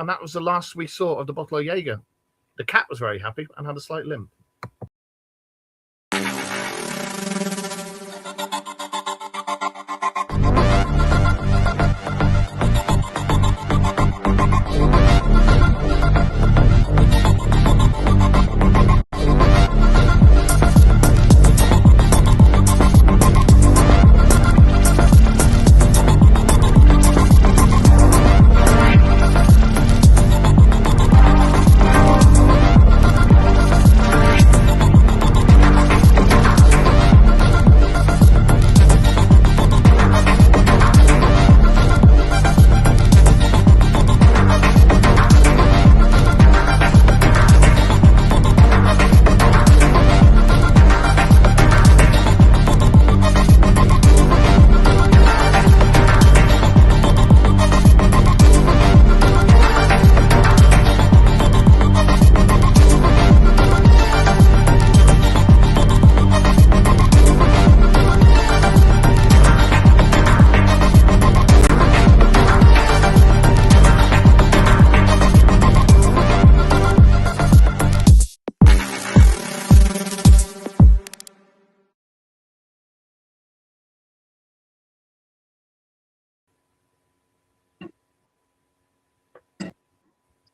that was the last we saw of the bottle of Jaeger. The cat was very happy and had a slight limp.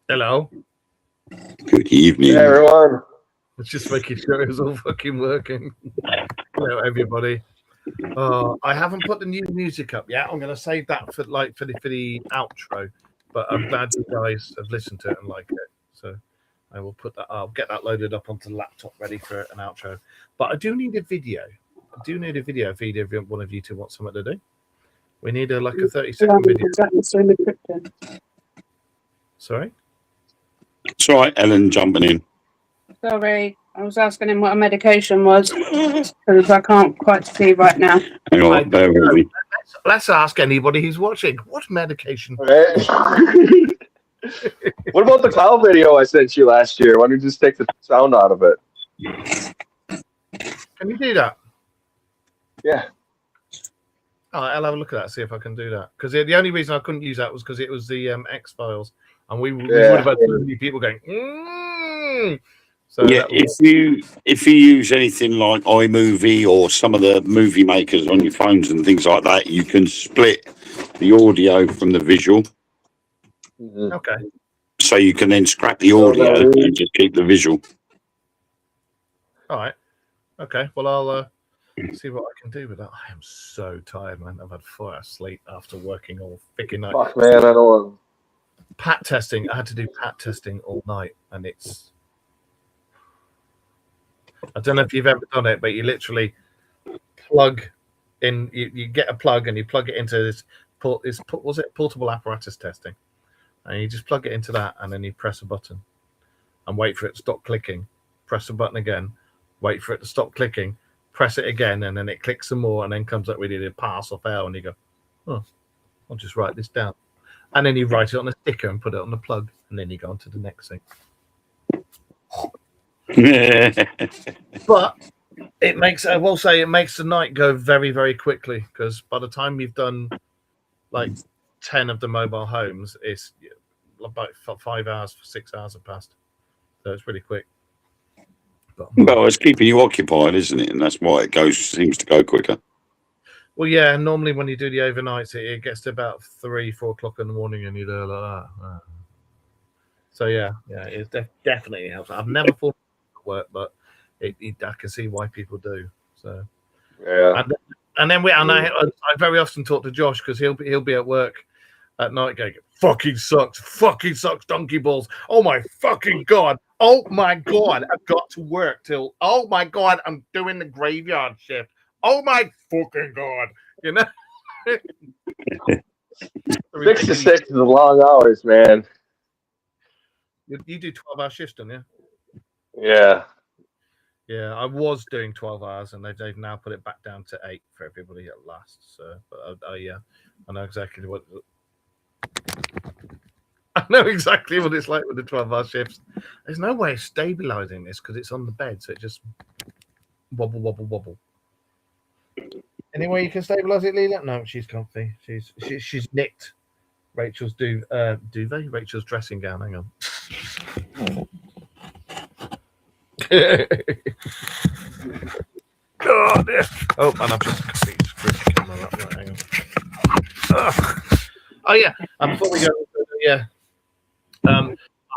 Hello. Good evening. Hey, everyone. It's just making sure it was all fucking working. Hello, everybody. I haven't put the new music up yet. I'm going to save that for the outro. But I'm glad you guys have listened to it and like it. So I will put that. I'll get that loaded up onto the laptop, ready for an outro. But I do need a video. I do need a video for either one of you to want something to do. We need a 30-second video. Sorry. It's all right, Ellen jumping in. Sorry, I was asking him what a medication was because I can't quite see right now. Hang on, bear with me. Let's ask anybody who's watching. What medication? What about the cow video I sent you last year? Why don't you just take the sound out of it? Can you do that? Yeah. I'll have a look at that, see if I can do that. Because the only reason I couldn't use that was because it was the X-Files. And we would have had so many people going, So yeah, if you use anything like iMovie or some of the movie makers on your phones and things like that, you can split the audio from the visual. Okay. So you can then scrap the audio and just keep the visual. All right. Okay. Well, I'll see what I can do with that. I am so tired, man. I've had 4 hours sleep after working all freaking night. Fuck, man, I don't. Pat testing. I had to do pat testing all night, and it's. I don't know if you've ever done it, but you literally plug in. You get a plug and you plug it into this. Was it portable apparatus testing? And you just plug it into that, and then you press a button, and wait for it to stop clicking. Press the button again. Wait for it to stop clicking. Press it again, and then it clicks some more, and then comes up with either pass or fail, and you go, "Oh, I'll just write this down." And then you write it on a sticker and put it on the plug, and then you go on to the next thing. But it makes, I will say, it makes the night go very, very quickly, because by the time you've done like 10 of the mobile homes, it's about 5 hours, 6 hours have passed. So it's really quick. But, well, it's keeping you occupied, isn't it? And that's why it seems to go quicker. Well, yeah, normally when you do the overnights, it gets to about 3-4 o'clock in the morning, and you're there like that. So yeah, it definitely helps. I've never thought it work, but I can see why people do. So Yeah. And then I very often talk to Josh because he'll be at work at night going, fucking sucks, donkey balls. Oh my fucking god. Oh my god, I've got to work till. Oh my god, I'm doing the graveyard shift. Oh my fucking god, you know. 6 to 6 is a long hours, man. You do 12-hour shifts, don't you? Yeah. Yeah, I was doing 12 hours, and they've now put it back down to 8 for everybody at last. So, but I know exactly what. I know exactly what it's like with the 12-hour shifts. There's no way of stabilizing this because it's on the bed, so it just wobble. Any way you can stabilize it, Leela? No, she's comfy. She's nicked. Rachel's duvet, Rachel's dressing gown. Hang on. God, yeah. Oh, and I've just completely screwed the camera up. Right, hang on. Ugh. Oh yeah, and before we go, yeah, our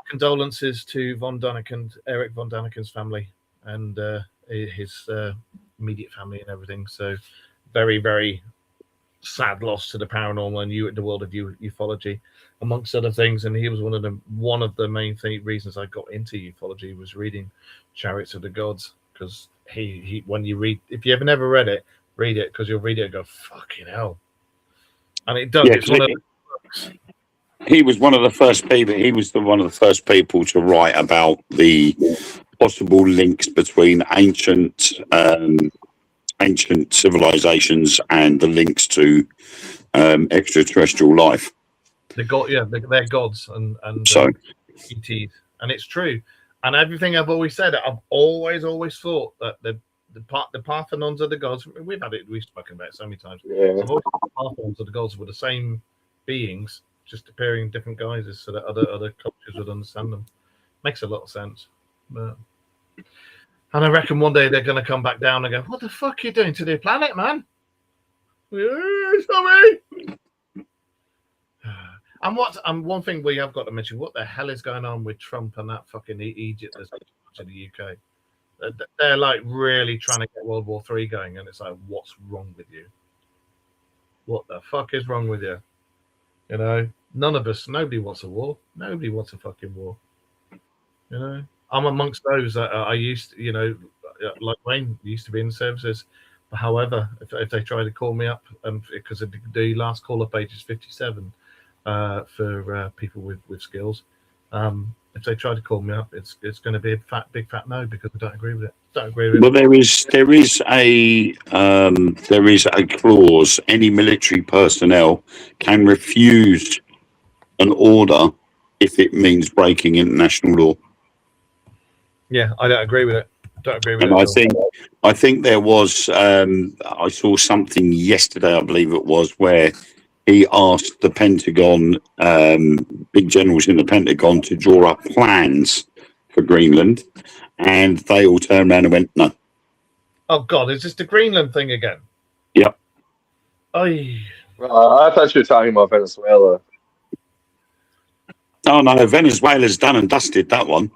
condolences to von Daniken, Eric von Daniken's family, and his immediate family and everything. So, very, very sad loss to the paranormal and the world of ufology, amongst other things. And he was one of the main reasons I got into ufology was reading Chariots of the Gods, because he when you read, if you ever never read it, read it, because you'll read it and go, fucking hell. And it does. Yeah, It's one of the books. he was one of the first people. He was one of the first people to write about the possible links between ancient civilizations and the links to extraterrestrial life. They're gods and So ETs, and it's true. And everything I've always said, I've always thought that the Parthenons are the gods. We've spoken about it so many times. Yeah. I've always thought the Parthenons are the gods were the same beings, just appearing in different guises, so that other cultures would understand them. Makes a lot of sense. But, and I reckon one day they're going to come back down and go, "What the fuck are you doing to the planet, man?" Sorry. And one thing we have got to mention: what the hell is going on with Trump and that fucking Egypt that's in the UK? They're like really trying to get World War III going, and it's like, what's wrong with you? What the fuck is wrong with you? You know, nobody wants a war. Nobody wants a fucking war. You know, I'm amongst those that I used to, like Wayne used to be in services. However, if they try to call me up, because the last caller page is 57 for people with skills. If they try to call me up, it's going to be a big fat no, because I don't agree with it. Well, there is a clause. Any military personnel can refuse an order if it means breaking international law. Yeah, I don't agree with it. And I think there was. I saw something yesterday, I believe it was, where he asked the Pentagon, big generals in the Pentagon, to draw up plans for Greenland, and they all turned around and went, no. Oh, God, is this the Greenland thing again? Yep. I thought you were talking about Venezuela. Oh, no, Venezuela's done and dusted that one.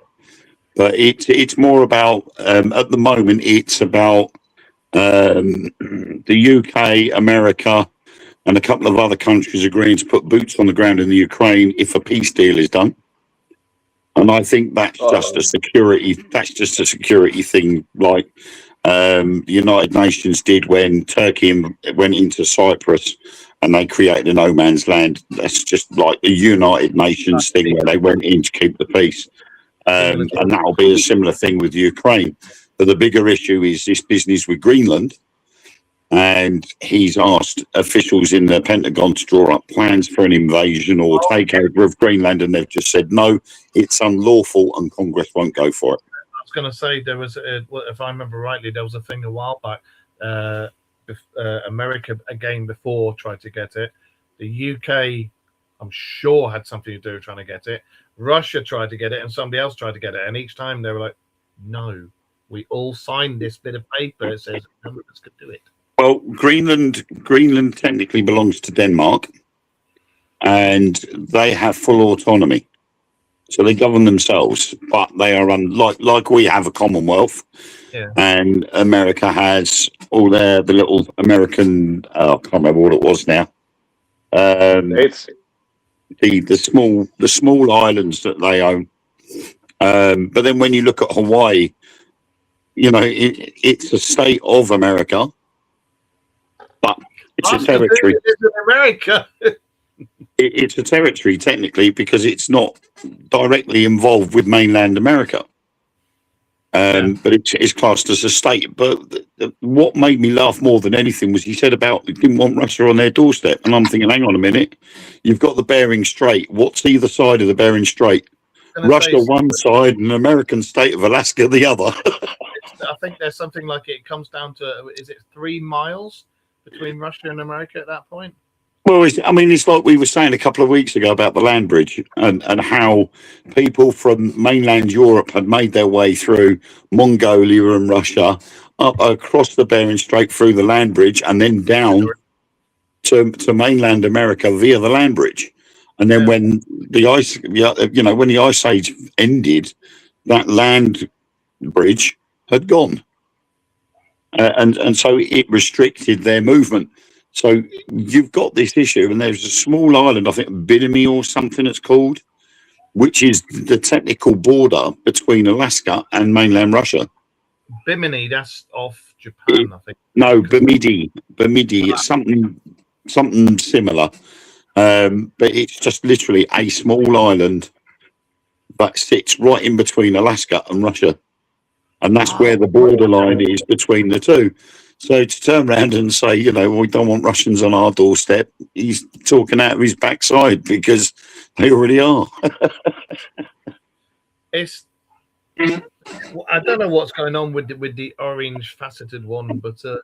But it's more about, at the moment, it's about the UK, America, and a couple of other countries agreeing to put boots on the ground in the Ukraine if a peace deal is done. And I think that's just a security. That's just a security thing, like the United Nations did when Turkey went into Cyprus and they created a no man's land. That's just like a United Nations thing where they went in to keep the peace. And that'll be a similar thing with Ukraine. But the bigger issue is this business with Greenland. And he's asked officials in the Pentagon to draw up plans for an invasion or takeover of Greenland, and they've just said no, it's unlawful, and Congress won't go for it. I was going to say there was, if I remember rightly, there was a thing a while back. America again before tried to get it. The UK, I'm sure, had something to do with trying to get it. Russia tried to get it, and somebody else tried to get it, and each time they were like, "No, we all signed this bit of paper that says none of us could do it." Well, Greenland technically belongs to Denmark, and they have full autonomy, so they govern themselves. But they are like we have a Commonwealth, and America has all the little American. I can't remember what it was now. It's the small islands that they own. But then when you look at Hawaii, it's a state of America. But it's a territory. It's in America. It's a territory technically because it's not directly involved with mainland America. But it's classed as a state. But what made me laugh more than anything was he said about he didn't want Russia on their doorstep. And I'm thinking, hang on a minute, you've got the Bering Strait. What's either side of the Bering Strait? Russia one side and the American state of Alaska the other. I think there's something like it comes down to, is it 3 miles between Russia and America at that point? Well, I mean, it's like we were saying a couple of weeks ago about the land bridge and how people from mainland Europe had made their way through Mongolia and Russia, up across the Bering Strait through the land bridge, and then down to mainland America via the land bridge. And then when the when the ice age ended, that land bridge had gone, and so it restricted their movement. So you've got this issue, and there's a small island, I think Bimini or something it's called, which is the technical border between Alaska and mainland Russia. Bimini, that's off Japan, I think. No, Bemidi, it's something similar, but it's just literally a small island that sits right in between Alaska and Russia, and that's where the borderline is between the two. So to turn around and say, we don't want Russians on our doorstep, he's talking out of his backside because they already are. I don't know what's going on with the orange faceted one, but the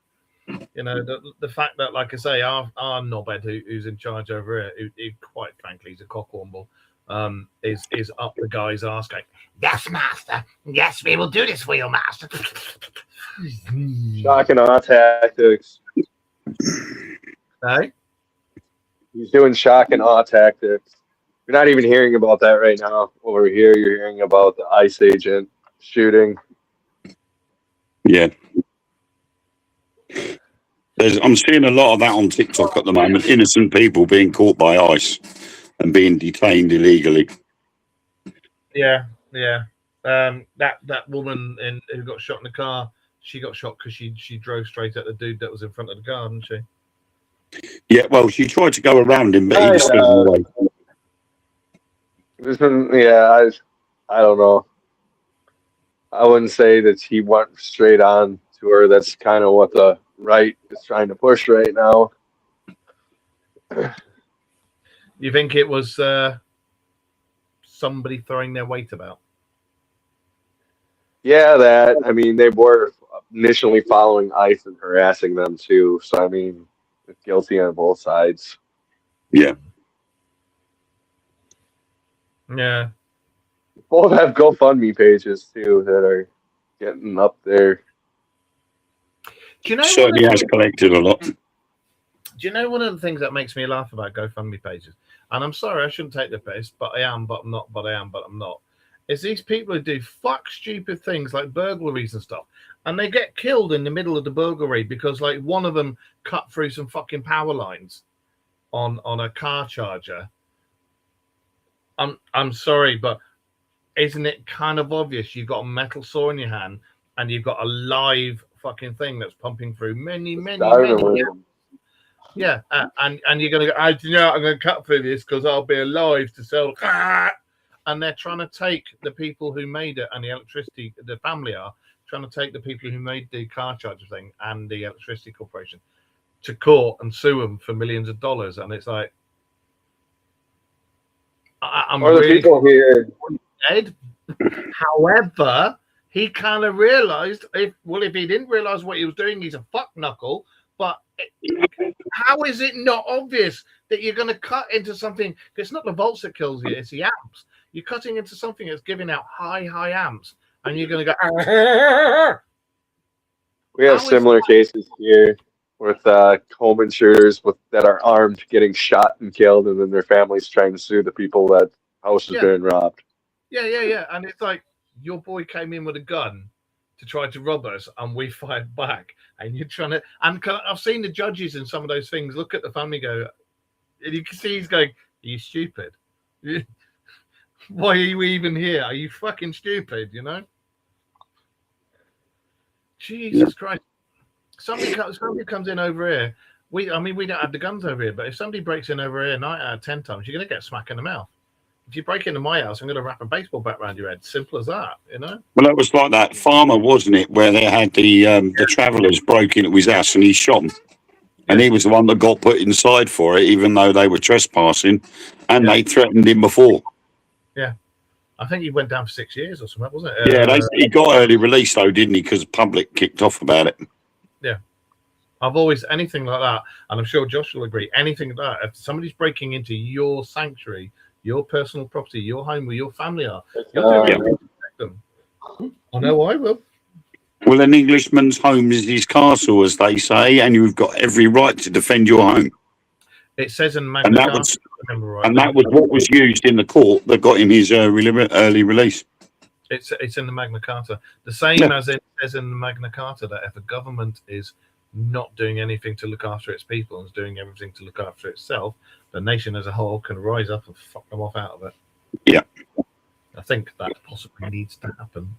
fact that, like I say, our knobhead who's in charge over here, who quite frankly is a cockhornble, is up the guy's arse going, "Yes, master. Yes, we will do this for you, master." Shock and awe tactics. Hey? He's doing shock and awe tactics. You're not even hearing about that right now. Over here, you're hearing about the ICE agent shooting. Yeah. I'm seeing a lot of that on TikTok at the moment. Innocent people being caught by ICE and being detained illegally. Yeah. That woman who got shot in the car, she got shot because she drove straight at the dude that was in front of the car, didn't she? Yeah, well, she tried to go around him, but he was still in the way. Yeah, I don't know. I wouldn't say that he went straight on to her. That's kind of what the right is trying to push right now. You think it was somebody throwing their weight about? Yeah, that. I mean, they were initially following ICE and harassing them too. So, I mean, it's guilty on both sides. Yeah. Yeah. Both have GoFundMe pages too that are getting up there. Do you know certainly has collected a lot. Do you know one of the things that makes me laugh about GoFundMe pages? And I'm sorry, I shouldn't take the piss, but I am, but I'm not, but I am, but I'm not. Is these people who do stupid things like burglaries and stuff, and they get killed in the middle of the burglary because like one of them cut through some fucking power lines on a car charger. I'm sorry, but isn't it kind of obvious? You've got a metal saw in your hand and you've got a live fucking thing that's pumping through many. Yeah, and you're gonna go, I'm gonna cut through this because I'll be alive to sell. And they're trying to take the people who made it and the electricity, the family are trying to take the people who made the car charger thing and the electricity corporation to court and sue them for millions of dollars. And it's like, I'm or the really people here. dead. However, he kind of realized if he didn't realize what he was doing, he's a fuck knuckle. But how is it not obvious that you're going to cut into something? It's not the volts that kills you; it's the amps. You're cutting into something that's giving out high amps, and you're going to go. We have similar cases here with home insurers that are armed getting shot and killed, and then their families trying to sue the people that house has been robbed. Yeah. And it's like your boy came in with a gun to try to rob us, and we fired back. And you're trying to. And I've seen the judges in some of those things look at the family, go, and you can see he's going, "Are you stupid? Why are you even here? Are you fucking stupid?" You know. Jesus Christ! Somebody comes in over here. We don't have the guns over here, but if somebody breaks in over here 9 out of 10 times, you're gonna get smacked in the mouth. If you break into my house, I'm going to wrap a baseball bat around your head. Simple as that, you know? Well, it was like that farmer, wasn't it, where they had the travellers broke into his house and he shot them. And he was the one that got put inside for it, even though they were trespassing, and they threatened him before. Yeah. I think he went down for 6 years or something, wasn't it? Yeah, he got early release, though, didn't he? Because the public kicked off about it. Yeah. I've always anything like that, and I'm sure Josh will agree. Anything like that, if somebody's breaking into your sanctuary, your personal property, your home where your family are, you're doing everything to protect them. I know I will. Well, an Englishman's home is his castle, as they say, and you've got every right to defend your home. It says in Magna And that Carta, was, if I remember right. and that was what was used in the court that got him his early release. It's in the Magna Carta. The same as it says in the Magna Carta that if a government is not doing anything to look after its people and is doing everything to look after itself, the nation as a whole can rise up and fuck them off out of it. Yeah. I think that possibly needs to happen.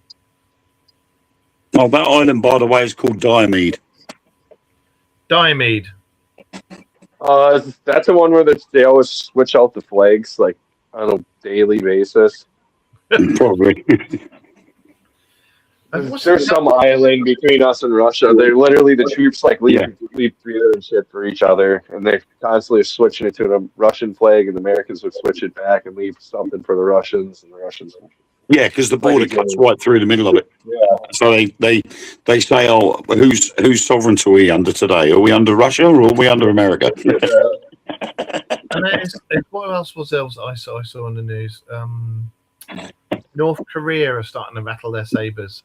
Oh, that island, by the way, is called Diomede. Diomede. That's the one where they always switch out the flags like on a daily basis. Probably. There's some island between us and Russia. They're literally the troops like leave freedom and shit for each other, and they're constantly switching it to a Russian flag, and the Americans would switch it back and leave something for the Russians, and the Russians. Yeah, because the border cuts right through the middle of it. Yeah. So they say, oh, whose sovereignty are we under today? Are we under Russia or are we under America? And what else was there? I saw on the news. North Korea are starting to rattle their sabers.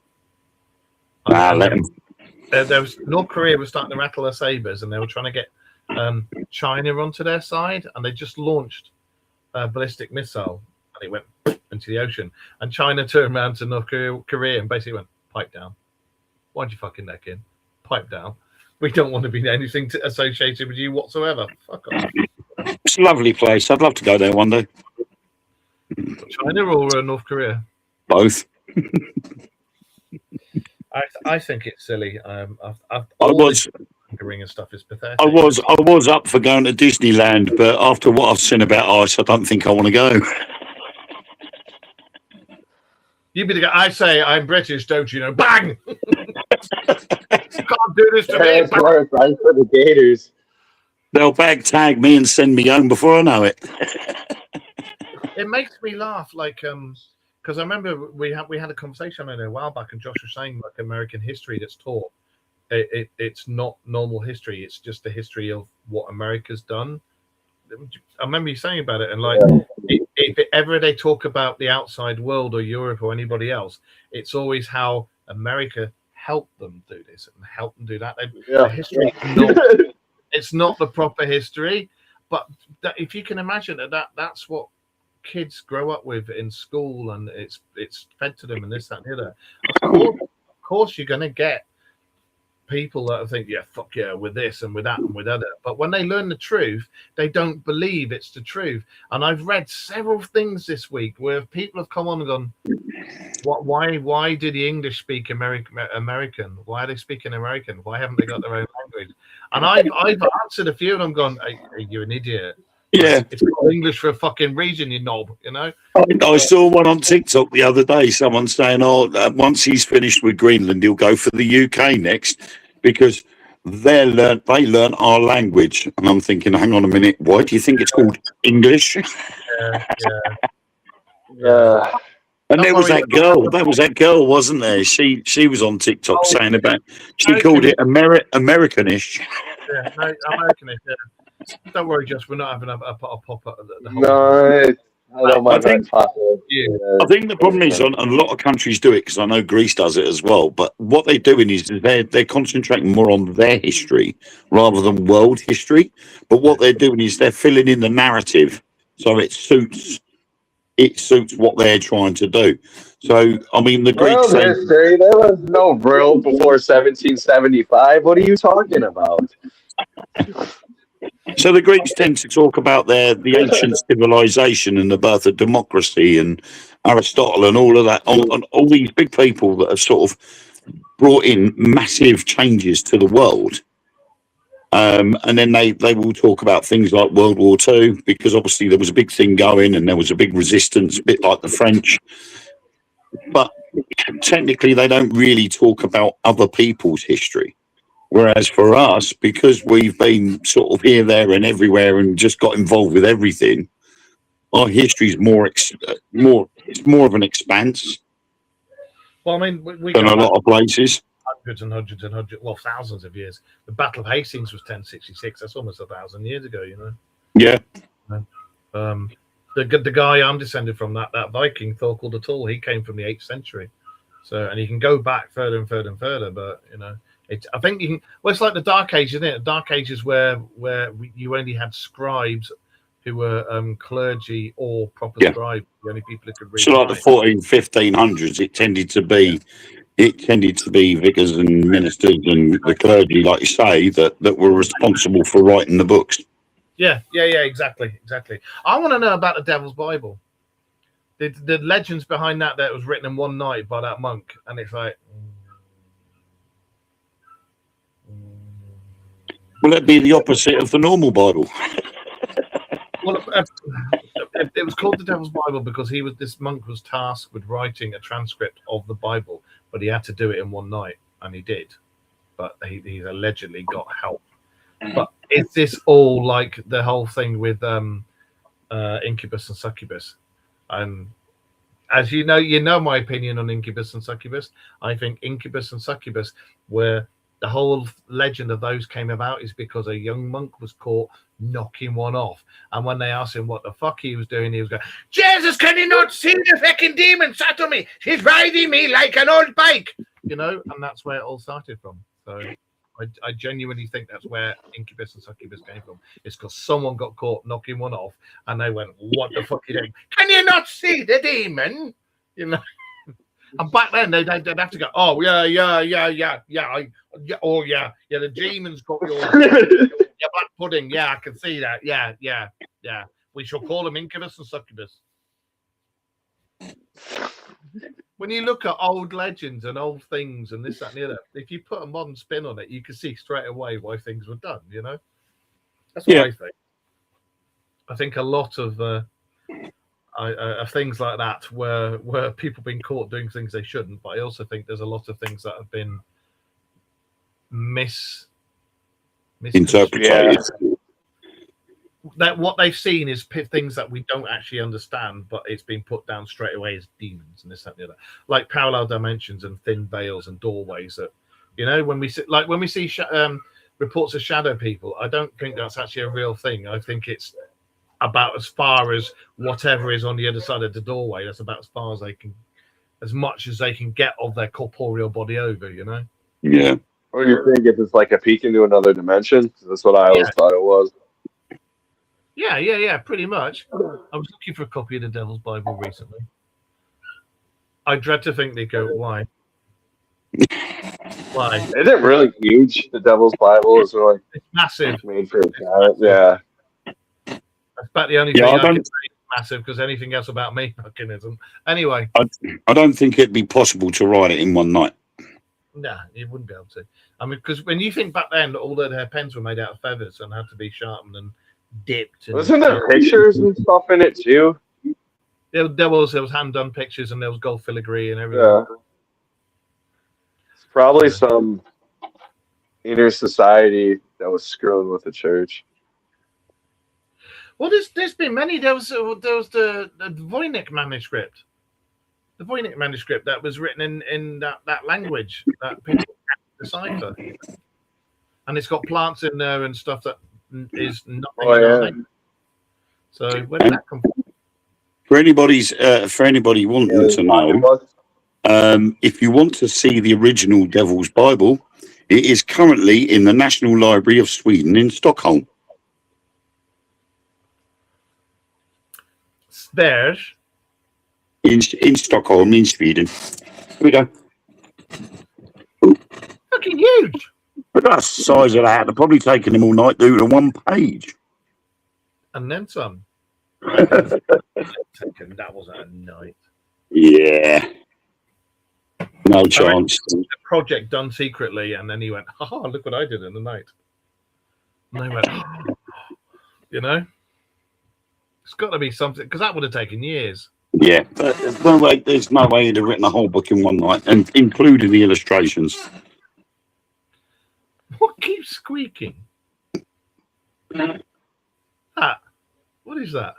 Let them. North Korea was starting to rattle their sabers, and they were trying to get China onto their side, and they just launched a ballistic missile, and it went into the ocean. And China turned around to North Korea and basically went, "Pipe down. Why'd you fucking neck in? Pipe down. We don't want to be anything associated with you whatsoever. Fuck off." It's a lovely place. I'd love to go there one day. China or North Korea? Both. I think it's silly. Ring and stuff is pathetic. I was up for going to Disneyland, but after what I've seen about ice, I don't think I want to go. You be the guy. I say I'm British, don't you know? Bang! You can't do this to me. That's right for the Gators. They'll bag tag me and send me home before I know it. It makes me laugh, like because I remember we had a conversation on it a while back, and Josh was saying like American history that's taught. It's not normal history. It's just the history of what America's done. I remember you saying about it, and like if ever they talk about the outside world or Europe or anybody else, it's always how America helped them do this and helped them do that. The history, it's not the proper history, but if you can imagine that's what kids grow up with in school, and it's fed to them, and this, that, and the other. Of course, you're gonna get people that think, yeah, fuck yeah, with this and with that and with other. But when they learn the truth, they don't believe it's the truth. And I've read several things this week where people have come on and gone, why do the English speak American? Why are they speaking American? Why haven't they got their own language? And I've answered a few, and I'm going, are you an idiot? Yeah, it's called English for a fucking reason, you knob. You know. I saw one on TikTok the other day. Someone saying, "Oh, once he's finished with Greenland, he'll go for the UK next because they learn our language." And I'm thinking, hang on a minute, why do you think it's called English? Yeah. And there was that girl. That was that girl, wasn't there? She was on TikTok saying about. She called it Americanish. Yeah, no, Americanish. Yeah. Don't worry, Josh. We're not having a pop up at the whole. No, I think the problem is, on a lot of countries do it because I know Greece does it as well. But what they're doing is they're concentrating more on their history rather than world history. But what they're doing is they're filling in the narrative so it suits what they're trying to do. So I mean, the Greeks. World history. There was no world before 1775. What are you talking about? So the Greeks tend to talk about the ancient civilization and the birth of democracy and Aristotle and all of that, all these big people that have sort of brought in massive changes to the world. And then they will talk about things like World War II, because obviously there was a big thing going and there was a big resistance, a bit like the French. But technically they don't really talk about other people's history. Whereas for us, because we've been sort of here, there, and everywhere, and just got involved with everything, our history is it's more of an expanse. Well, I mean, we than a lot of places. hundreds and hundreds and hundreds, well, thousands of years. The Battle of Hastings was 1066. That's almost 1,000 years ago, you know. Yeah. The guy I'm descended from, that Viking Thorkel the Tall, he came from the 8th century. So, and you can go back further and further and further, but you know, I think you can. Well, it's like the Dark Ages, isn't it? The Dark Ages where you only had scribes who were clergy or proper scribes, the only people who could read. So, like the 1500s, it tended to be vicars and ministers and the clergy, like you say, that were responsible for writing the books. Yeah, exactly. I want to know about the Devil's Bible. The legends behind that was written in one night by that monk, and it's like, Will that be the opposite of the normal Bible? well, it was called the Devil's Bible because this monk was tasked with writing a transcript of the Bible, but he had to do it in one night, and he did. But he allegedly got help. But is this all like the whole thing with incubus and succubus? And as you know my opinion on incubus and succubus. I think incubus and succubus, where the whole legend of those came about, is because a young monk was caught knocking one off. And when they asked him what the fuck he was doing, he was going, Jesus, can you not see the fucking demon sat on me? She's riding me like an old bike, you know? And that's where it all started from. So I genuinely think that's where incubus and succubus came from. It's because someone got caught knocking one off, and they went, "What the fuck are you doing? Can you not see the demon?" You know. And back then they'd have to go, "Oh yeah. The demon's got your black pudding. Yeah, I can see that. Yeah. We shall call them incubus and succubus." When you look at old legends and old things and this, that, and the other, if you put a modern spin on it, you can see straight away why things were done, you know? That's what I think. I think a lot of things like that where people been caught doing things they shouldn't, but I also think there's a lot of things that have been misinterpreted. That what they've seen is things that we don't actually understand, but it's been put down straight away as demons and this, that, and the other, like parallel dimensions and thin veils and doorways. That, you know, when we see reports of shadow people, I don't think that's actually a real thing. I think it's about as far as whatever is on the other side of the doorway. That's about as far as they can, as much as they can get of their corporeal body over. You know. Yeah. Or you think if it's like a peek into another dimension? That's what I always thought it was. Yeah, pretty much. I was looking for a copy of the Devil's Bible recently. I dread to think they go, why? Why? Is it really huge? The Devil's Bible is like it's massive. Made for a child. Yeah. That's about the only thing I can say is massive, because anything else about me fucking isn't. Anyway. I don't think it'd be possible to write it in one night. Nah, you wouldn't be able to. I mean, because when you think back then, all their pens were made out of feathers and had to be sharpened and dipped. Wasn't there pictures and stuff in it too? There was hand done pictures, and there was gold filigree and everything. Yeah. It's probably some inner society that was screwing with the church. Well, there's been many. There was the Voynich manuscript. The Voynich manuscript that was written in that language that people can't decipher. And it's got plants in there and stuff that is nothing. So where did that come from? For anybody wanting to know, if you want to see the original Devil's Bible, it is currently in the National Library of Sweden in Stockholm. There. In Stockholm, in Sweden. Here we go. Fucking huge. But that's the size of that. They're probably taking them all night doing it on one page. And then some. That wasn't a night. Yeah. No chance. The project done secretly, and then he went, "Oh, look what I did in the night." And they went, oh. You know, it's got to be something, because that would have taken years. Yeah, but there's no way he'd have written a whole book in one night, and including the illustrations. What keeps squeaking? That. What is that?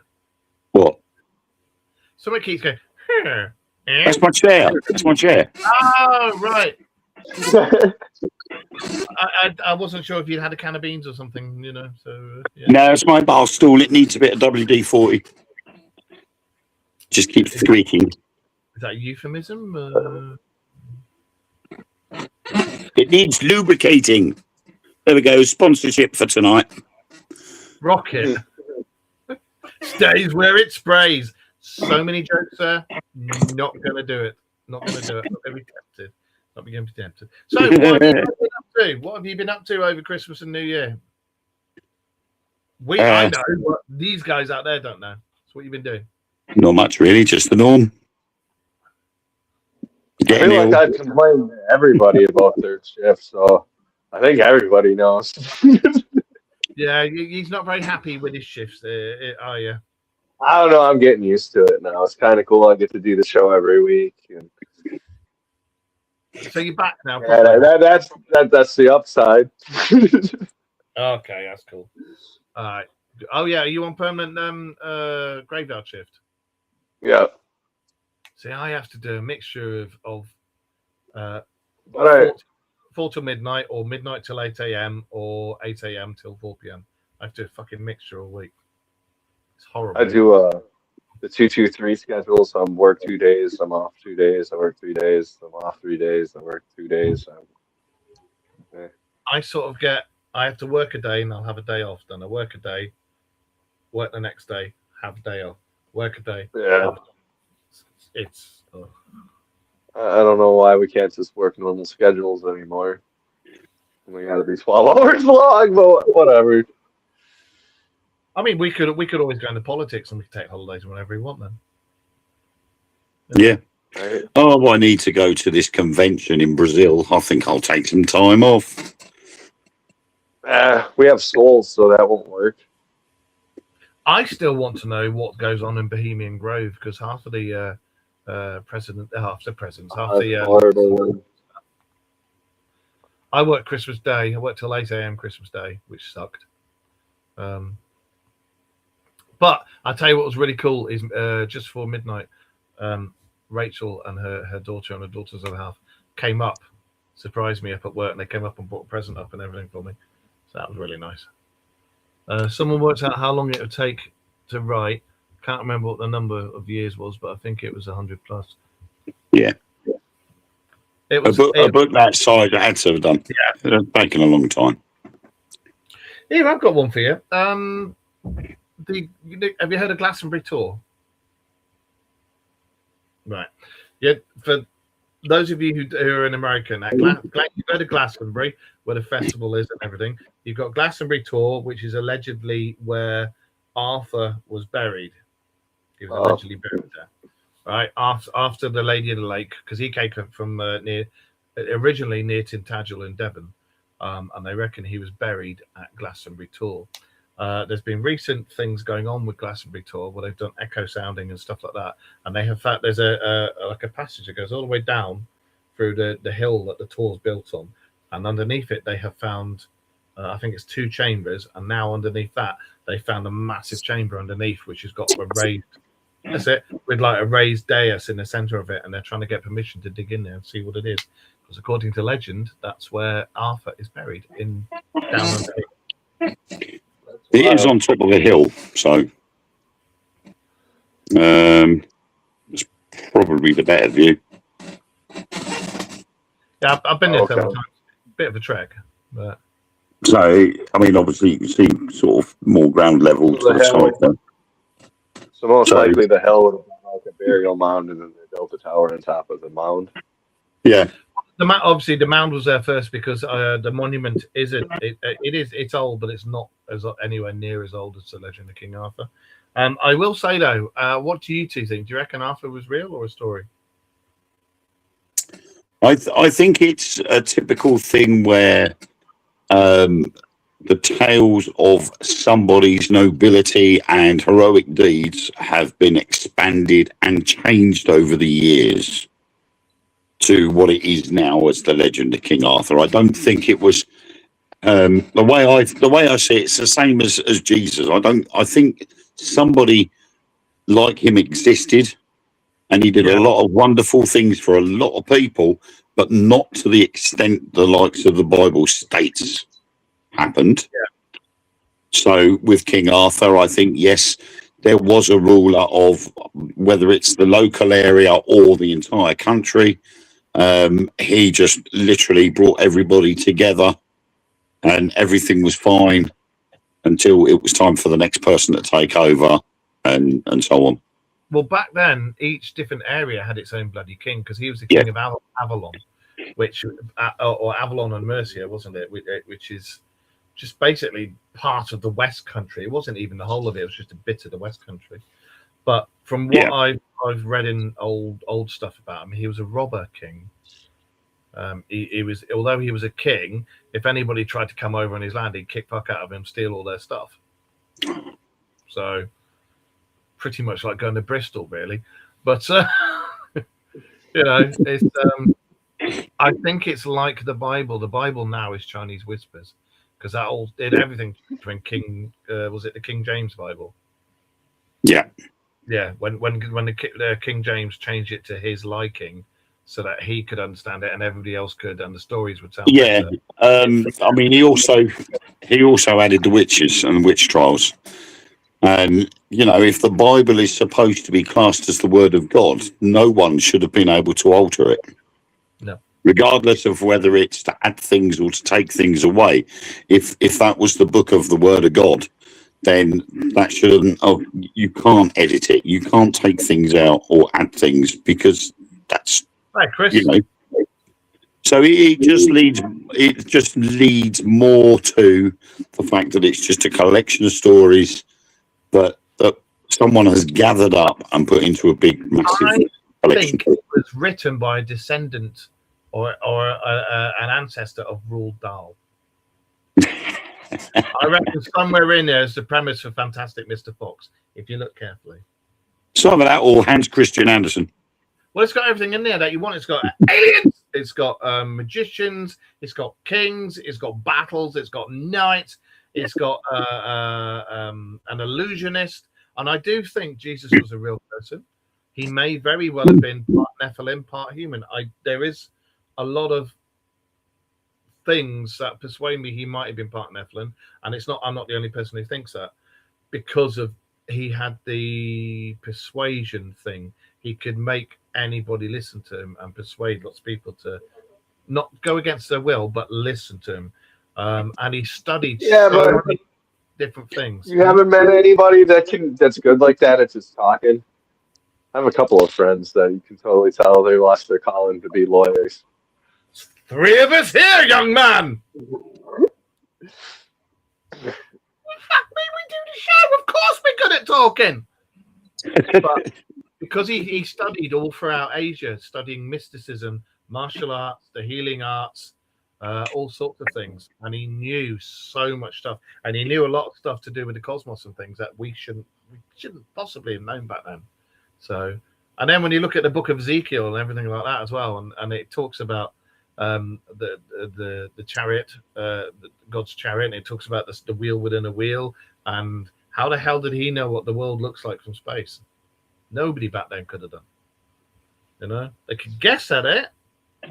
What? Somebody keeps going. That's my chair. That's my chair. Oh, right. I wasn't sure if you'd had a can of beans or something, So yeah. No, it's my bar stool. It needs a bit of WD-40. Just keeps squeaking. Is that a euphemism? It needs lubricating. There we go. Sponsorship for tonight. Rocket stays where it sprays. So many jokes there. Not going to do it. Not going to do it. Not going to be tempted. Not going to be tempted. So, what have you been up to? What have you been up to over Christmas and New Year? I know, but these guys out there don't know. So, what have you been doing? Not much, really. Just the norm. I feel like I've complained to everybody about their shift, so I think everybody knows. Yeah, he's not very happy with his shifts, are you? I don't know. I'm getting used to it now. It's kind of cool. I get to do the show every week. And so you're back now. Yeah, that's the upside. Okay, that's cool. All right. Oh yeah, are you on permanent graveyard shift? Yeah. See, I have to do a mixture of 4 till midnight, or midnight till 8 a.m. or 8 a.m. till 4 p.m. I have to do a fucking mixture all week. It's horrible. I do the 2-2-3 schedule, so I'm work 2 days, I'm off 2 days, I work 3 days, I'm off 3 days, I work 2 days. I sort of I have to work a day and I'll have a day off. Then I work a day, work the next day, have a day off, work a day. Yeah. It's. I don't know why we can't just work normal schedules anymore. We got to be 12 hours long, but whatever. I mean, we could always go into politics and we could take holidays whenever we want. Then. Yeah. Right. Oh, I need to go to this convention in Brazil. I think I'll take some time off. We have souls, so that won't work. I still want to know what goes on in Bohemian Grove, because half of the I worked Christmas Day. I worked till 8 a.m. Christmas Day, which sucked. But I'll tell you what was really cool is just before midnight, Rachel and her daughter and her daughter's other half came up, surprised me up at work, and they came up and brought a present up and everything for me. So that was really nice. Someone worked out how long it would take to write. Can't remember what the number of years was, but I think it was 100+. Yeah. It was a book that size I had to have done. Yeah. It's taken a long time. Here, I've got one for you. Have you heard of Glastonbury Tour? Right. Yeah. For those of you who are in America now, you've heard of Glastonbury, where the festival is and everything. You've got Glastonbury Tour, which is allegedly where Arthur was buried. He was allegedly buried there. Right after the Lady of the Lake, because he came from originally near Tintagel in Devon, and they reckon he was buried at Glastonbury Tour. There's been recent things going on with Glastonbury Tour where they've done echo sounding and stuff like that, and they have found there's a passage that goes all the way down through the hill that the tour's built on, and underneath it they have found I think it's 2 chambers, and now underneath that they found a massive chamber underneath which has got a raised. That's it, with like a raised dais in the center of it, and they're trying to get permission to dig in there and see what it is. Because according to legend, that's where Arthur is buried down underneath. It is on top of a hill, so it's probably the better view. Yeah, I've been there several times. Bit of a trek, but so I mean, obviously you can see sort of more ground level to the side there. So most likely the hill would have been like a burial mound, and then they built a tower on top of the mound. Yeah. Obviously the mound was there first because the monument it's old, but it's not as anywhere near as old as the Legend of King Arthur. I will say though, what do you two think? Do you reckon Arthur was real or a story? I think it's a typical thing where the tales of somebody's nobility and heroic deeds have been expanded and changed over the years to what it is now as the Legend of King Arthur. I don't think it was the way I see it, it's the same as Jesus. I think somebody like him existed, and he did a lot of wonderful things for a lot of people, but not to the extent the likes of the Bible states happened. Yeah. So with King Arthur, I think, yes, there was a ruler of whether it's the local area or the entire country. He just literally brought everybody together and everything was fine until it was time for the next person to take over and so on. Well, back then, each different area had its own bloody king because he was the king of Avalon, which or Avalon and Mercia, wasn't it? Which is just basically part of the West Country. It wasn't even the whole of it; it was just a bit of the West Country. But from what I've read in old stuff about him, he was a robber king. He was, although he was a king, if anybody tried to come over on his land, he'd kick fuck out of him, steal all their stuff. So, pretty much like going to Bristol, really. But you know, it's. I think it's like the Bible. The Bible now is Chinese whispers because that all did everything when King was it the King James Bible? Yeah. Yeah, when the King James changed it to his liking, so that he could understand it and everybody else could, and the stories would sound better. I mean, he also added the witches and witch trials. And you know, if the Bible is supposed to be classed as the Word of God, no one should have been able to alter it. No, regardless of whether it's to add things or to take things away. If that was the book of the Word of God, then that shouldn't. Oh, you can't edit it. You can't take things out or add things because that's right, Chris. You know. So it just leads more to the fact that it's just a collection of stories that someone has gathered up and put into a big, massive collection. I think it was written by a descendant or an ancestor of Roald Dahl. I reckon somewhere in there is the premise for Fantastic Mr. Fox, if you look carefully. Some of that, or Hans Christian Andersen. Well, it's got everything in there that you want. It's got aliens, it's got magicians, it's got kings, it's got battles, it's got knights, it's got an illusionist. And I do think Jesus was a real person. He may very well have been part Nephilim, part human. There is a lot of things that persuade me he might have been part Nephilim, and I'm not the only person who thinks that, because of he had the persuasion thing. He could make anybody listen to him and persuade lots of people to not go against their will but listen to him. And he studied so many different things. You haven't met anybody that's good like that at just talking? I have a couple of friends that you can totally tell they lost their calling to be lawyers. 3 of us here, young man. The fuck me, we do the show. Of course we're good at talking. But because he studied all throughout Asia, studying mysticism, martial arts, the healing arts, all sorts of things, and he knew so much stuff, and he knew a lot of stuff to do with the cosmos and things that we shouldn't possibly have known back then. So, and then when you look at the book of Ezekiel and everything like that as well, and it talks about the chariot, God's chariot, and it talks about the wheel within a wheel, and how the hell did he know what the world looks like from space? Nobody back then could have done. You know, they could guess at it,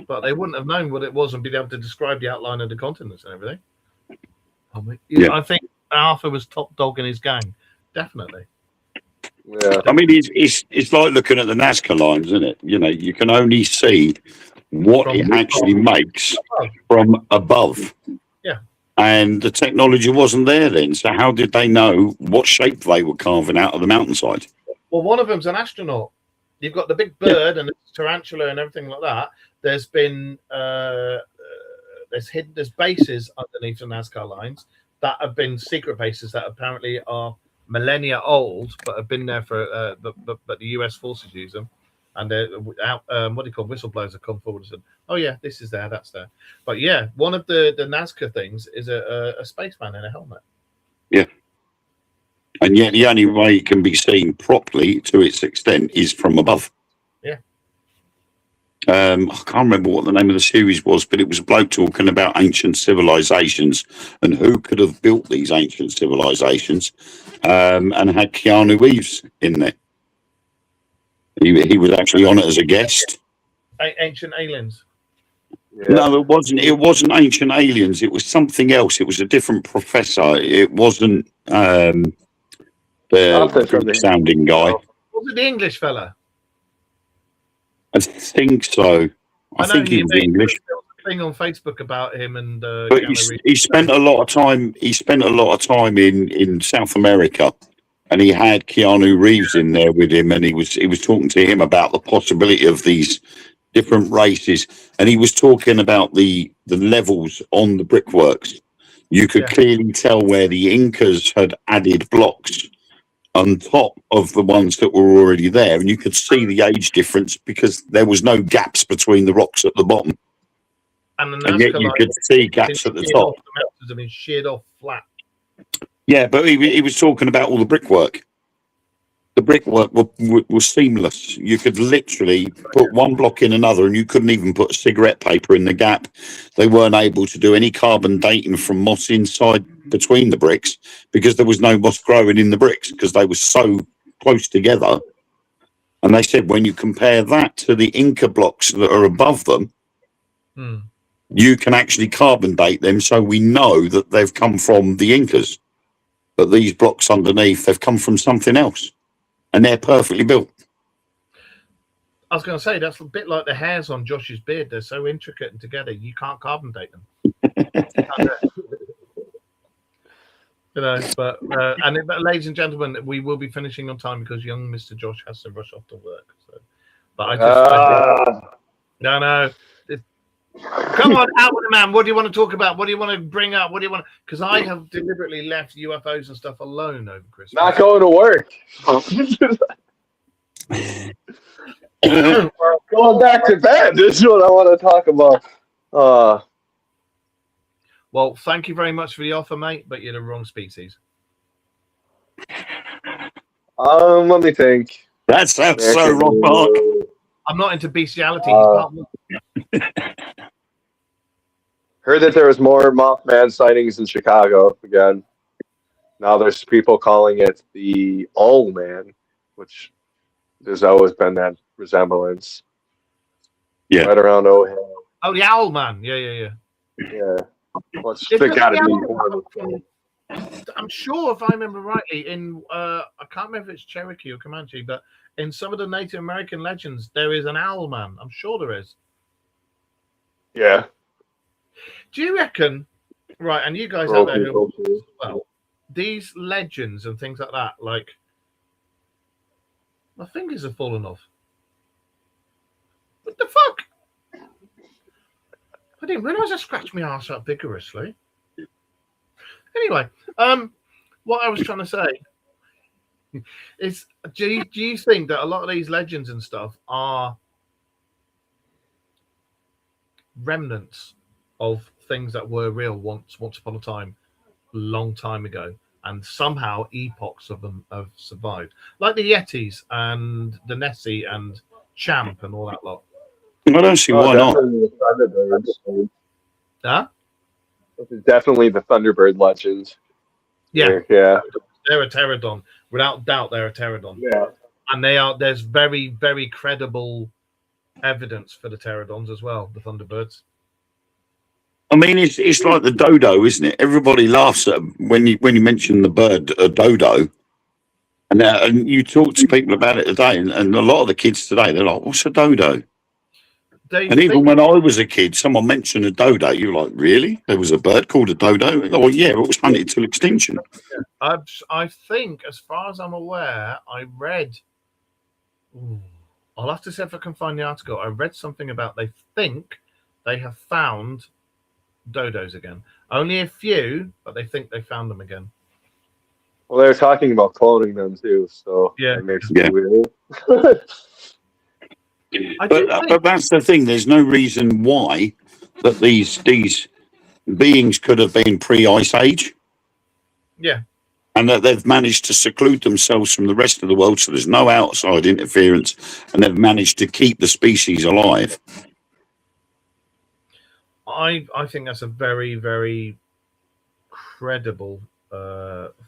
but they wouldn't have known what it was and been able to describe the outline of the continents and everything. I think Arthur was top dog in his gang, definitely. Yeah, I mean, it's like looking at the Nazca lines, isn't it? You know, you can only see what it actually makes from above. Yeah. And the technology wasn't there then. So how did they know what shape they were carving out of the mountainside? Well, one of them's an astronaut. You've got the big bird and the tarantula and everything like that. There's been there's bases underneath the Nazca lines that have been secret bases that apparently are millennia old, but have been there for but the US forces use them, and they're out. What do you call whistleblowers have come forward and said, "Oh yeah, this is there, that's there." But yeah, one of the Nazca things is a spaceman in a helmet. Yeah. And yet the only way it can be seen properly to its extent is from above. Yeah. I can't remember what the name of the series was, but it was a bloke talking about ancient civilizations and who could have built these ancient civilizations, and had Keanu Reeves in there. He was actually on it as a guest. Ancient aliens. Yeah. No, it wasn't. It wasn't Ancient Aliens. It was something else. It was a different professor. It wasn't the Something from the sounding guy. Was it the English fella? I think so. I think he was English. There was a thing on Facebook about him and But Keanu Reeves. he spent a lot of time. He spent a lot of time in South America, and he had Keanu Reeves in there with him, and he was talking to him about the possibility of these different races, and he was talking about the levels on the brickworks. You could clearly tell where the Incas had added blocks on top of the ones that were already there, and you could see the age difference because there was no gaps between the rocks at the bottom. And yet you could see gaps at the top. The mountains have been sheared off flat. Yeah, but he was talking about all the brickwork. The brickwork was seamless. You could literally put one block in another, and you couldn't even put cigarette paper in the gap. They weren't able to do any carbon dating from moss inside between the bricks because there was no moss growing in the bricks because they were so close together. And they said when you compare that to the Inca blocks that are above them, you can actually carbon date them, so we know that they've come from the Incas. But these blocks underneath, they've come from something else. And they're perfectly built. I was going to say, that's a bit like the hairs on Josh's beard. They're so intricate and together, you can't carbon date them. But ladies and gentlemen, we will be finishing on time because young Mr. Josh has to rush off to work. So, but I just no. Come on, out with it, man. What do you want to talk about? What do you want to bring up? What do you want? Because I have deliberately left UFOs and stuff alone over Christmas. Not going to work. Going back to bed. This is what I want to talk about. Well, thank you very much for the offer, mate, but you're the wrong species. Let me think. That sounds so wrong, Mark. I'm not into bestiality. Heard that there was more Mothman sightings in Chicago again. Now there's people calling it the Owl Man, which there's always been that resemblance. Yeah. Right around O'Hare. Oh, the Owl Man. Yeah. Yeah. Well, they gotta be. I'm sure, if I remember rightly, in I can't remember if it's Cherokee or Comanche, but in some of the Native American legends, there is an Owl Man. I'm sure there is. Yeah. Do you reckon, right, and you guys out there who as well, these legends and things like that, like, my fingers are falling off. What the fuck? I didn't realise I scratched my arse up vigorously. Anyway, what I was trying to say is, do you think that a lot of these legends and stuff are remnants of things that were real once upon a time, long time ago, and somehow epochs of them have survived, like the Yetis and the Nessie and Champ and all that lot? I don't see why not. Huh? Definitely the Thunderbird legend. Yeah. They're a pterodon. Without doubt, they're a pterodon. Yeah. And there's very, very credible evidence for the pterodons as well, the Thunderbirds. I mean, it's like the dodo, isn't it? Everybody laughs at when you mention the bird, a dodo, and you talk to people about it today, and a lot of the kids today, they're like, "What's a dodo?" And even when I was a kid, someone mentioned a dodo. You're like, "Really? There was a bird called a dodo?" Oh, yeah, it was hunted to extinction. I think, as far as I'm aware, I read. I'll have to see if I can find the article. I read something about they think they have found dodos again. Only a few, but they think they found them again. Well, they were talking about cloning them too, so yeah, that makes it weird. But that's the thing. There's no reason why that these beings could have been pre-ice age. Yeah. And that they've managed to seclude themselves from the rest of the world, so there's no outside interference, and they've managed to keep the species alive. I think that's a very, very credible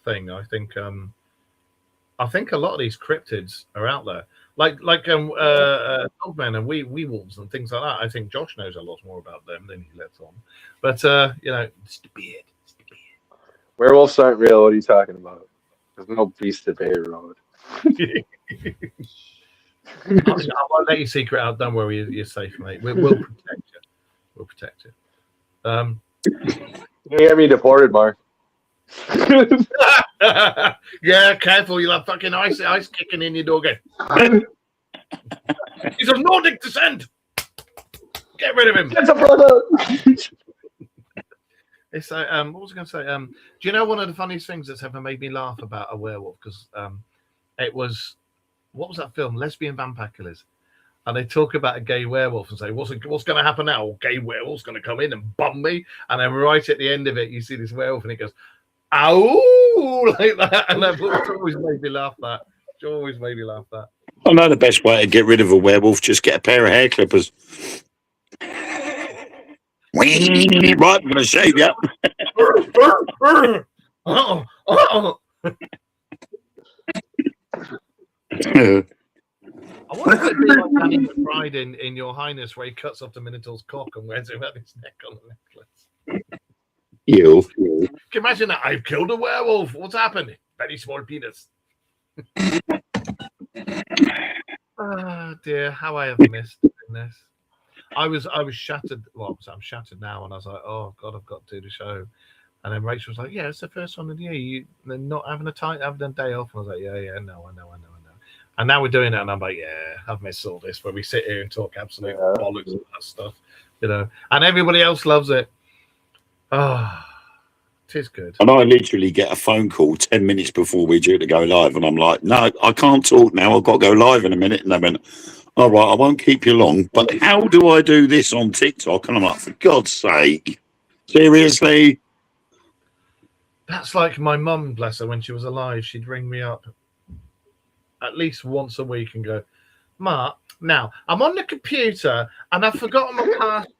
thing. I think a lot of these cryptids are out there. like dogmen and wee wolves and things like that. I think Josh knows a lot more about them than he lets on. But you know, it's the beard. Werewolves aren't real. What are you talking about? There's no beast of Bay Road. I won't let your secret out. Don't worry, you're safe, mate. We'll protect you. We'll protect you. You get me deported, Mark. Yeah, careful. You'll have fucking ice kicking in your door again. He's of Nordic descent. Get rid of him. Get the brother. It's what was I going to say? Do you know one of the funniest things that's ever made me laugh about a werewolf? Because it was, what was that film? Lesbian Vampire Killers. And they talk about a gay werewolf and say, what's going to happen now? Well, gay werewolf's going to come in and bum me. And then right at the end of it, you see this werewolf and he goes, ow, like that. And that always made me laugh that. It always made me laugh that. I know the best way to get rid of a werewolf, just get a pair of hair clippers. Right, I'm going to shave you. I wonder if it'd be like Danny McBride in Your Highness, where he cuts off the Minotaur's cock and wears it around his neck on a necklace. You. Can you imagine that? I've killed a werewolf. What's happened? Very small penis. Oh dear, how I have missed this. I was shattered. Well, I'm shattered now, and I was like, oh god, I've got to do the show. And then Rachel was like, yeah, it's the first one of the year. They're not having having a day off. And I was like, yeah, no, I know. And now we're doing it, and I'm like, yeah, I've missed all this, where we sit here and talk absolute bollocks and that stuff, you know. And everybody else loves it. Oh, it is good. And I literally get a phone call 10 minutes before we're due to go live, and I'm like, no, I can't talk now. I've got to go live in a minute. And they went, all right, I won't keep you long, but how do I do this on TikTok? And I'm like, for God's sake, seriously? That's like my mum, bless her, when she was alive, she'd ring me up at least once a week and go, Mark, now I'm on the computer and I've forgotten my password.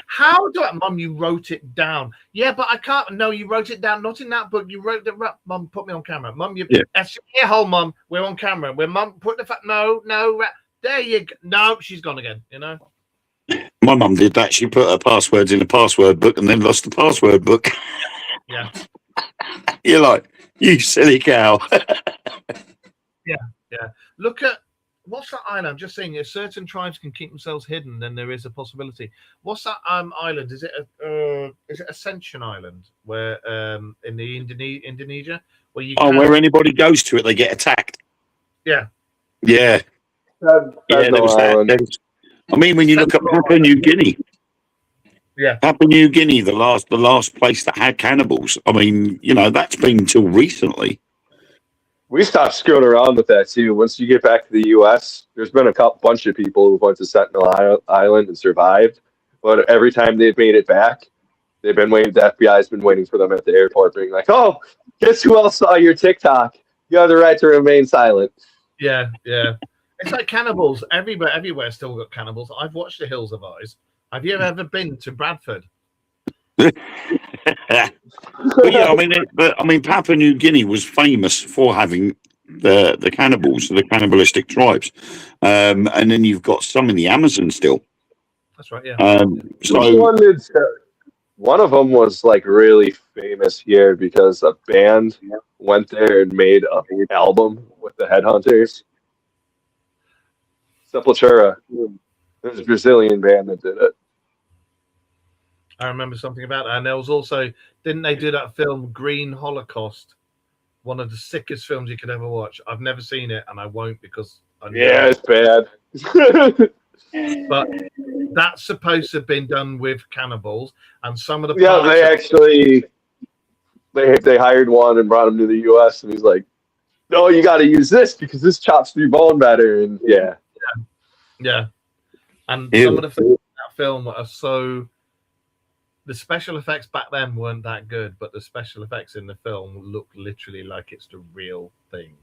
How do I, Mum, you wrote it down. Yeah, but I can't. No, you wrote it down, not in that book. You wrote it. Mum, put me on camera. Mum, that's your hole, Mum. We're on camera. We're Mum, put the fact. No, there you go. No, she's gone again, you know. My mum did that. She put her passwords in a password book and then lost the password book. Yeah. You're like, you silly cow. Yeah. Look at what's that island? I'm just saying, if certain tribes can keep themselves hidden, then there is a possibility. What's that island? Is it Ascension Island, where in the Indonesia, where you where anybody goes to it, they get attacked. Yeah. There was that. I mean, when you look at Papua New Guinea. Yeah. Papua New Guinea, the last place that had cannibals. I mean, you know, that's been until recently. We stopped screwing around with that too. Once you get back to the U.S., there's been bunch of people who went to Sentinel Island and survived. But every time they've made it back, they've been waiting. The FBI's been waiting for them at the airport, being like, "Oh, guess who else saw your TikTok? You have the right to remain silent." Yeah. It's like cannibals everywhere. Still got cannibals. I've watched The Hills of Eyes. Have you ever been to Bradford? But yeah, I mean, Papua New Guinea was famous for having the cannibals, the cannibalistic tribes, and then you've got some in the Amazon still. That's right. Yeah. One of them was like really famous here because a band went there and made an album with the Headhunters. Sepultura. There's a Brazilian band that did it. I remember something about that. And there was also, didn't they do that film Green Holocaust? One of the sickest films you could ever watch. I've never seen it, and I won't because it's bad. But that's supposed to have been done with cannibals, and some of the they actually they hired one and brought him to the U.S. and he's like, "No, you got to use this because this chops through bone better." And yeah. And some of the things in that film are so. The special effects back then weren't that good, but the special effects in the film look literally like it's the real thing.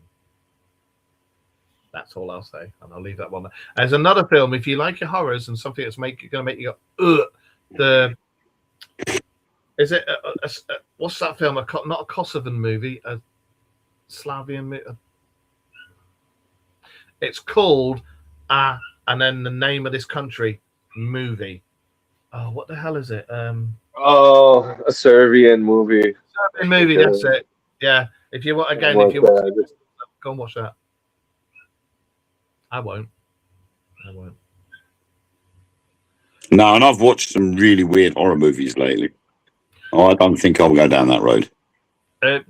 That's all I'll say, and I'll leave that one there. There's another film, if you like your horrors and something that's going to make you go, is it, what's that film? Not a Kosovan movie, a Slavian movie. It's called and then the name of this country movie. Oh, what the hell is it? Oh, a Serbian movie. Serbian movie. Okay. That's it. Yeah. If you want again, Like if you want, that. go and watch that. I won't. No, and I've watched some really weird horror movies lately. Oh, I don't think I'll go down that road. A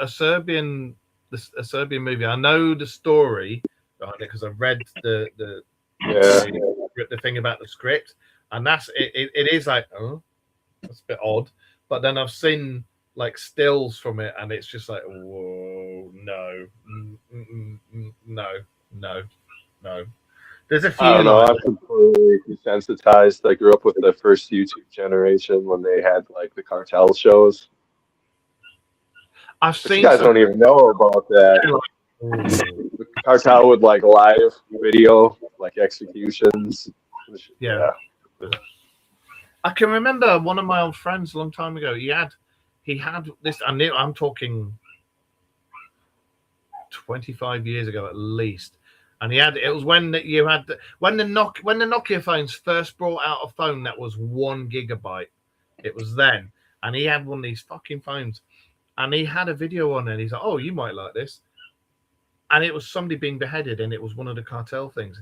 Serbian movie. I know the story behind it because I've read the thing about the script, and that's it. It is like, oh, that's a bit odd. But then I've seen like stills from it, and it's just like, whoa, no. There's a few. I don't know. I'm completely desensitized. I grew up with the first YouTube generation when they had like the cartel shows. I've But you seen. guys don't even know about that. The cartel would like live video, like executions. Yeah. I can remember one of my old friends a long time ago. He had this. I'm talking 25 years ago at least. And it was when the Nokia phones first brought out a phone that was 1 gigabyte. It was then, and he had one of these fucking phones, and he had a video on it. And he's like, "Oh, you might like this," and it was somebody being beheaded, and it was one of the cartel things,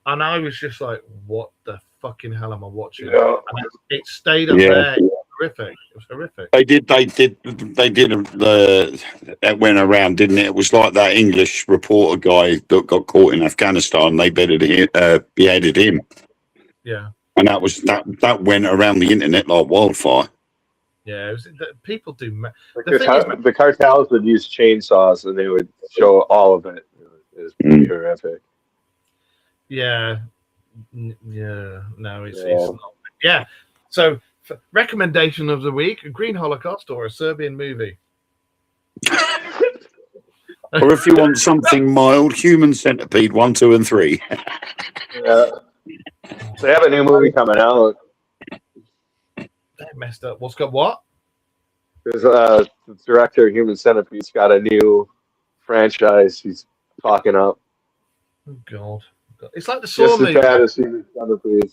and I was just like, "What the fucking hell am I watching?" Yeah. And it stayed up there. It was horrific. It was horrific. They did. That went around, didn't it? It was like that English reporter guy that got caught in Afghanistan. They beheaded him. Yeah. And that went around the internet like wildfire. Yeah, people do. The cartels would use chainsaws and they would show all of it. It was pretty horrific. Yeah. No, it's not. Yeah. So, recommendation of the week: a Green Holocaust or a Serbian movie. Or if you want something mild, Human Centipede 1, 2, and 3. Yeah. They have a new movie coming out. They messed up. What's got what? There's the director of Human Centipede's got a new franchise he's talking up. Oh God! It's like the Saw Just movie. as bad as Human Centipede.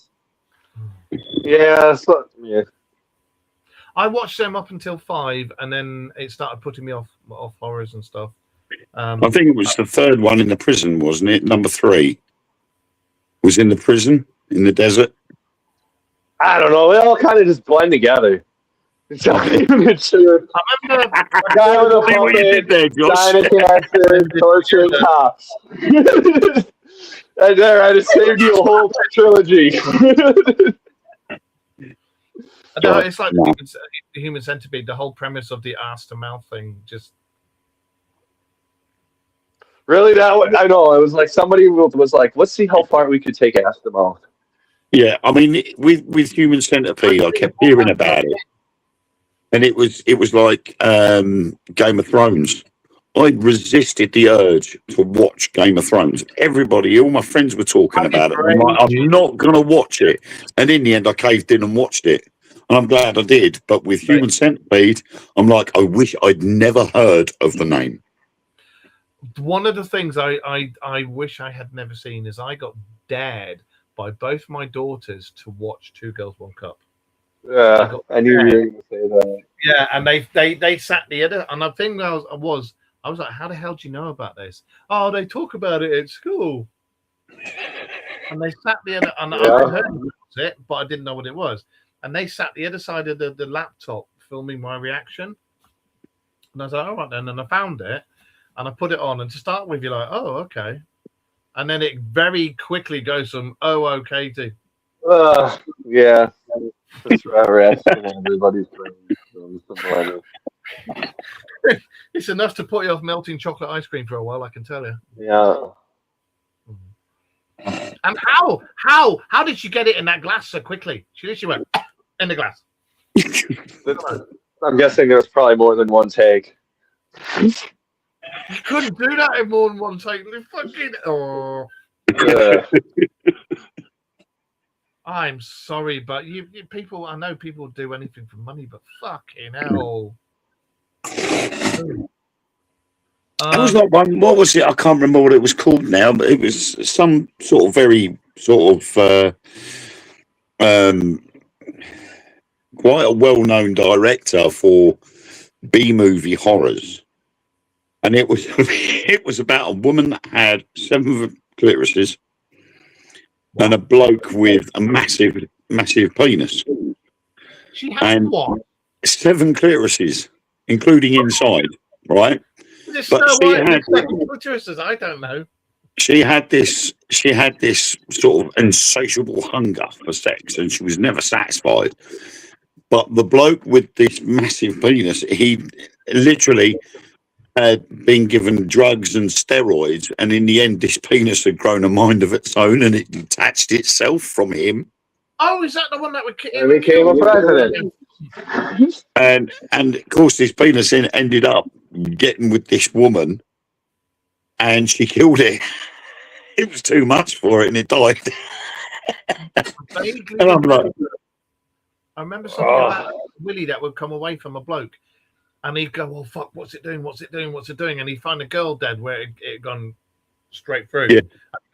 Yeah, yeah. I watched them up until 5, and then it started putting me off horrors and stuff. I think it was the third one in the prison, wasn't it? Number 3 was in the prison in the desert. I don't know. They all kind of just blend together. It's not even sure. I remember A guy with a puppet, dying of cancer, torturing cops. And there, I just saved you a whole trilogy. No, it's like the Human Centipede. The whole premise of the ass to mouth thing just. Really, I know. It was like somebody was like, "Let's see how far we could take ass to mouth." Yeah, I mean, with Human Centipede, I kept hearing about it, and it was like Game of Thrones. I resisted the urge to watch Game of Thrones. All my friends were talking about it. I'm like, I'm not going to watch it. And in the end, I caved in and watched it. And I'm glad I did. But with Human Centipede, I'm like, I wish I'd never heard of the name. One of the things I wish I had never seen is I got dared by both my daughters to watch Two Girls, One Cup. Yeah, I knew you were going to say that. Yeah, and they sat the other, and the thing I was like, how the hell do you know about this? Oh, they talk about it at school. And they sat the other, and I heard it, but I didn't know what it was. And they sat the other side of the laptop filming my reaction. And I was like, all right then. And I found it, and I put it on. And to start with, you're like, oh, okay. And then it very quickly goes from, oh, okay, to. Yeah. That's forever asking everybody's friends. It's enough to put you off melting chocolate ice cream for a while, I can tell you. Yeah. And how did she get it in that glass so quickly? She literally went in the glass. I'm guessing there was probably more than one take. You couldn't do that in more than one take. Fucking Yeah. I'm sorry, but you people. I know people do anything for money, but fucking hell. It was not one. What was it? I can't remember what it was called now, but it was some sort of very sort of quite a well-known director for B-movie horrors, and it was it was about a woman that had 7 clitorises and a bloke with a massive penis. She has And what? 7 clitorises, including inside, right? This But Snow she White had- with 7 clitorises, I don't know. She had this sort of insatiable hunger for sex, and she was never satisfied. But the bloke with this massive penis, he literally had been given drugs and steroids, and in the end, this penis had grown a mind of its own, and it detached itself from him. Oh, is that the one that would And became a president. And of course, this penis ended up getting with this woman, and she killed it. It was too much for it, and it died. Vaguely And I'm like, I remember something about Willie that would come away from a bloke, and he'd go, "Oh fuck, what's it doing? What's it doing? What's it doing?" And he'd find a girl dead where it had gone straight through. Yeah.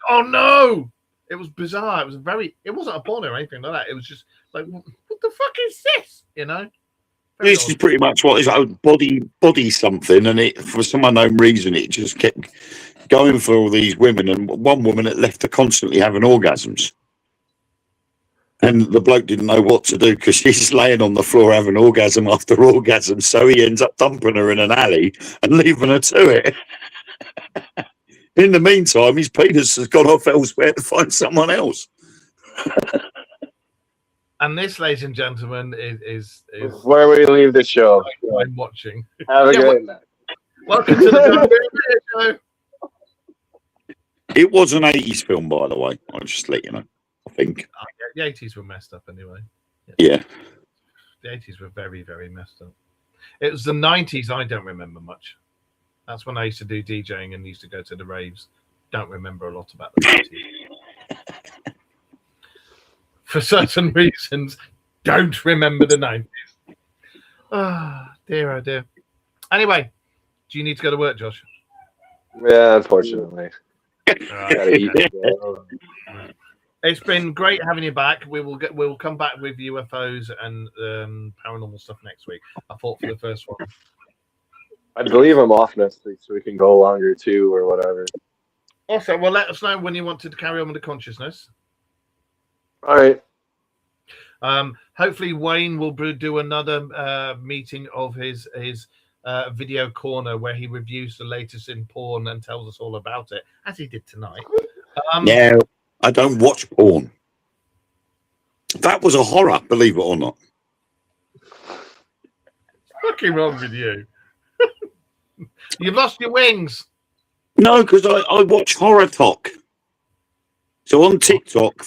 Oh no! It was bizarre. It wasn't a porn or anything like that. It was just like, what the fuck is this? You know? Very this odd. is pretty much what is body something, and it for some unknown reason it just kept going for all these women, and one woman that left her constantly having orgasms. And the bloke didn't know what to do because she's laying on the floor having orgasm after orgasm. So he ends up dumping her in an alley and leaving her to it. In the meantime, his penis has gone off elsewhere to find someone else. And this, ladies and gentlemen, is Where we leave the show. I'm watching. Have a Yeah, good night. Welcome to the John Beer Show. It was an 80s film, by the way. I'll just let you know. I think. The 80s were messed up anyway. Yeah. The 80s were very, very messed up. It was the 90s I don't remember much. That's when I used to do DJing and used to go to the raves. Don't remember a lot about the 90s. For certain reasons, don't remember the 90s. Ah, dear, oh dear. Anyway, do you need to go to work, Josh? Yeah, unfortunately. Alright. Gotta eat. It's been great having you back. We'll come back with UFOs and paranormal stuff next week. I thought for the first one. I believe I'm off next week, so we can go longer too, or whatever. Also, well, let us know when you want to carry on with the consciousness. All right. Hopefully, Wayne will do another meeting of his video corner where he reviews the latest in porn and tells us all about it, as he did tonight. No, I don't watch porn. That was a horror, believe it or not. What's fucking wrong with you? You've lost your wings. No, because I watch horror talk. So on TikTok,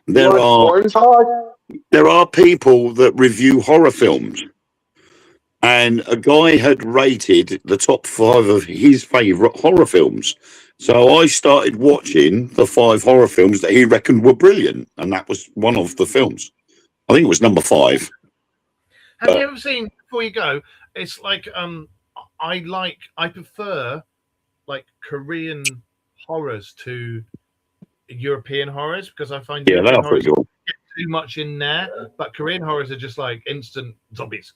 there Porn talk? are people that review horror films, and a guy had rated the top 5 of his favourite horror films. So I started watching the 5 horror films that he reckoned were brilliant, and that was one of the films. I think it was number 5. Have you ever seen, before you go, it's like I prefer like Korean horrors to European horrors because I find Yeah, they European are pretty horrors good. get too much in there, but Korean horrors are just like instant zombies.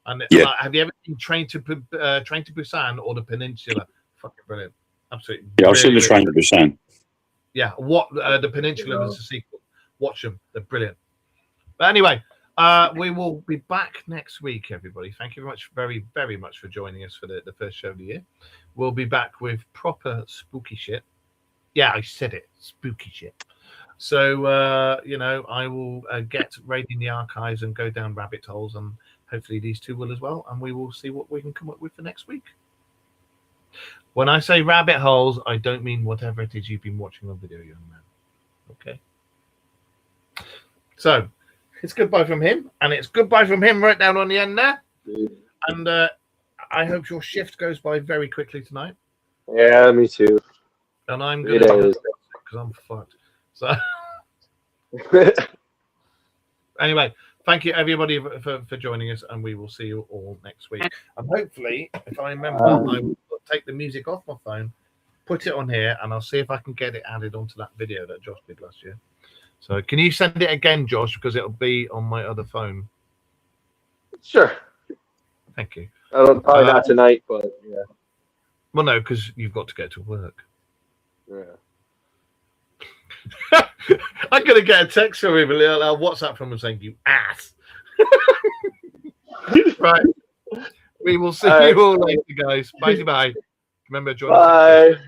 And Yeah. like, have you ever seen Train to Busan or The Peninsula? Fucking brilliant, absolutely. Yeah, I've seen the really, Train to Busan. Yeah, The Peninsula was a sequel. Watch them; they're brilliant. But anyway, we will be back next week, everybody. Thank you very, very much for joining us for the first show of the year. We'll be back with proper spooky shit. Yeah, I said it, spooky shit. So, I will get raiding the archives and go down rabbit holes, and hopefully these two will as well, and we will see what we can come up with for next week. When I say rabbit holes, I don't mean whatever it is you've been watching on video, young man. Okay? So, it's goodbye from him, and it's goodbye from him right down on the end there. And I hope your shift goes by very quickly tonight. Yeah, me too. And I'm 3 going to days. because I'm fucked. So, anyway, thank you everybody for joining us, and we will see you all next week. And hopefully, if I remember, I will take the music off my phone, put it on here, and I'll see if I can get it added onto that video that Josh did last year. So can you send it again, Josh, because it'll be on my other phone? Sure. Thank you. Probably not tonight, but yeah. Well, no, because you've got to go to work. Yeah. I'm going to get a text from him, a WhatsApp from him saying, "You ass." Right. We will see you all later, guys. Bye. Remember, join us. Bye.